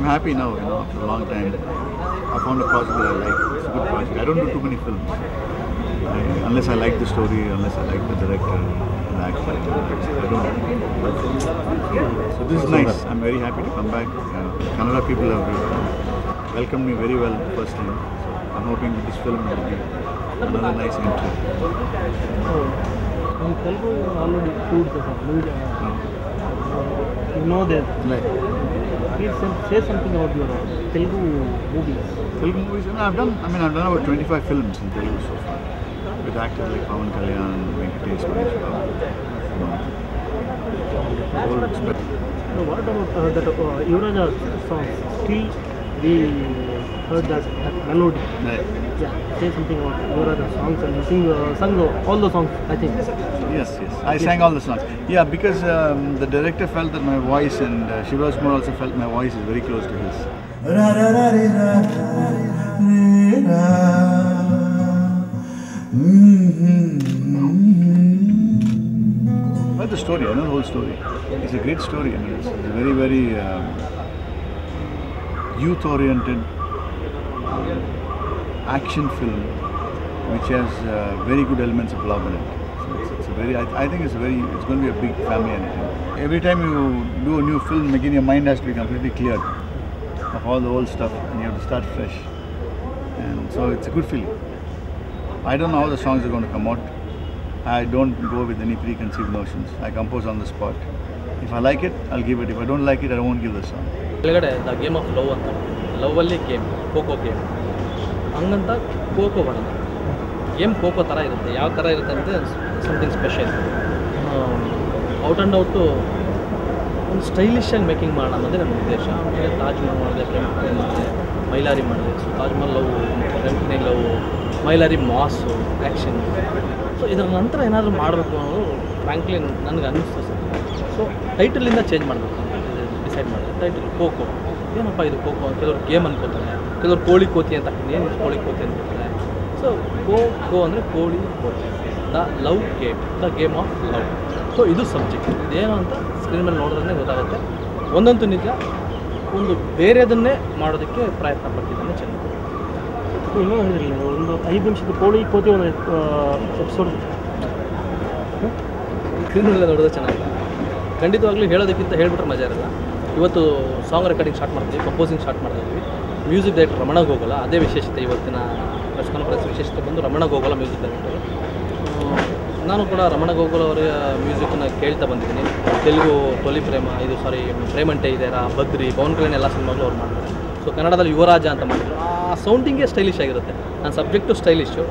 happy now, after a long time. I found a project that I like. It's a good project. I don't do too many films. Unless I like the story, unless I like the director and the actor. I don't. So this is nice. I'm very happy to come back. Kannada people have welcomed me very well the first time. So I'm hoping that this film will be another nice entry. In Telugu, already proved you know that. Like, please say something about your Telugu movies. Telugu movies? I've done about 25 films in Telugu so far. With actors like Pawan Kalyan, Venkatesh, Mahesh Babu. So what about that Yuvaraja song? Still we heard that melody. Right. Yeah, say something about Yuvaraja songs and you sung all the songs, I think. Yes. I sang all the songs. Yeah, because the director felt that my voice and Shiva Kumar also felt my voice is very close to his. Well, the story, I know the whole story. It's a great story. It's a very, very youth-oriented action film which has very good elements of love in it. So it's a very, I think it's going to be a big family anything. Every time you do a new film, again your mind has to be completely cleared of all the old stuff and you have to start fresh. And so it's a good feeling. I don't know how the songs are going to come out. I don't go with any preconceived notions. I compose on the spot. If I like it, I'll give it. If I don't like it, I won't give the song. The game of love anta. Love alli game, Coco game. Hanganta Coco barada. Game Coco tara irutte. Yav tara irutte ante something special. Out and out ಒಂದು stylish ಆಗಿ making ಮಾಡೋಣ ಅನ್ನೋದೇ ನನ್ನ ಉದ್ದೇಶ. ಆಮೇಲೆ ತಾಜ್ ಮಹಲ್ ಮಾಡಿದೆ, ಪ್ರೇಮ್ ಮಾಡಿದೆ, ಮೈಲಾರಿ ಮಾಡಿದೆ. So Taj Mahal love, Prem love, Mylari mass, action. So ಇದರ ನಂತರ ಏನಾದರೂ ಮಾಡಬೇಕು ಅನ್ನೋದು ಫ್ರಾಂಕ್ಲಿ ನನಗೆ ಅನ್ನಿಸ್ತು ಸರ್. ಸೊ ಟೈಟಲಿಂದ ಚೇಂಜ್ ಮಾಡಬೇಕು ಅಂತ ಡಿಸೈಡ್ ಮಾಡಿದೆ. Title cocoa. ಏನಪ್ಪ ಇದು ಕೋಕೋ ಅಂತ ಕೆಲವರು ಗೇಮ್ ಅನ್ಕೋತಾರೆ, ಕೆಲವರು ಕೋಳಿ ಕೋತಿ ಅಂತ ಏನು ಕೋಳಿ ಕೋತಿ ಅನ್ಕೋತಾರೆ. ಸೊ ಕೋ ಅಂದರೆ ಕೋಳಿ ಕೋತಿ. The love game, the game of love. So ಇದು ಸಬ್ಜೆಕ್ಟ್. ಇದೇನು ಅಂತ ಸ್ಕ್ರೀನ್ ಮೇಲೆ ನೋಡಿದ್ರೆ ಗೊತ್ತಾಗುತ್ತೆ. ಒಂದಂತೂ ನಿಜ, ಒಂದು ಬೇರೆದನ್ನೇ ಮಾಡೋದಕ್ಕೆ ಪ್ರಯತ್ನ ಪಟ್ಟಿದ್ದಾನೆ ಚೆನ್ನಾಗಿ. ಇನ್ನೂ ಹೇಳಿರಲಿಲ್ಲ, ಒಂದು 5 ನಿಮಿಷದ ಕೋಳಿ ಕೋತಿ ಒಂದು ಎಪಿಸೋಡ್ ಸ್ಕ್ರೀನ್ ಮೇಲೆ ನೋಡೋದು ಚೆನ್ನಾಗಿಲ್ಲ. ಖಂಡಿತವಾಗ್ಲೂ ಹೇಳೋದಕ್ಕಿಂತ ಹೇಳ್ಬಿಟ್ರೆ ಮಜಾ ಇರಲ್ಲ. ಇವತ್ತು ಸಾಂಗ್ ರೆಕಾರ್ಡಿಂಗ್ ಸ್ಟಾರ್ಟ್ ಮಾಡ್ತೀವಿ, ಕಂಪೋಸಿಂಗ್ ಸ್ಟಾರ್ಟ್ ಮಾಡ್ತಾಯಿದ್ವಿ. ಮ್ಯೂಸಿಕ್ ಡೈರೆಕ್ಟರ್ ರಮಣ ಗೋಗೋಲ, ಅದೇ ವಿಶೇಷತೆ ಇವತ್ತಿನ ಪ್ರೆಸ್ ಕಾನ್ಫರೆನ್ಸ್ ವಿಶೇಷತೆ ಬಂದು ರಮಣ ಗೋಗೋಲ ಮ್ಯೂಸಿಕ್ ಡೈರೆಕ್ಟರ್. ನಾನು ಕೂಡ ರಮಣ ಗೋಗೋಲ್ ಅವರ ಮ್ಯೂಸಿಕನ್ನು ಕೇಳ್ತಾ ಬಂದಿದ್ದೀನಿ. ತೆಲುಗು ತೊಲಿ ಪ್ರೇಮ, ಪ್ರೇಮಂಟೆ ಇದೆ, ಬದ್ರಿ, ಪವನ್ ಕಲ್ಯಾಣ್ ಎಲ್ಲ ಸಿನಿಮಾಗಳು ಅವ್ರು ಮಾಡ್ತಾರೆ. ಸೊ ಕನ್ನಡದಲ್ಲಿ ಯುವರಾಜ ಅಂತ ಮಾಡಿದ್ರು. ಆ ಸೌಂಡಿಂಗೇ ಸ್ಟೈಲಿಶ್ ಆಗಿರುತ್ತೆ. ನನ್ನ ಸಬ್ಜೆಕ್ಟು ಸ್ಟೈಲಿಶು.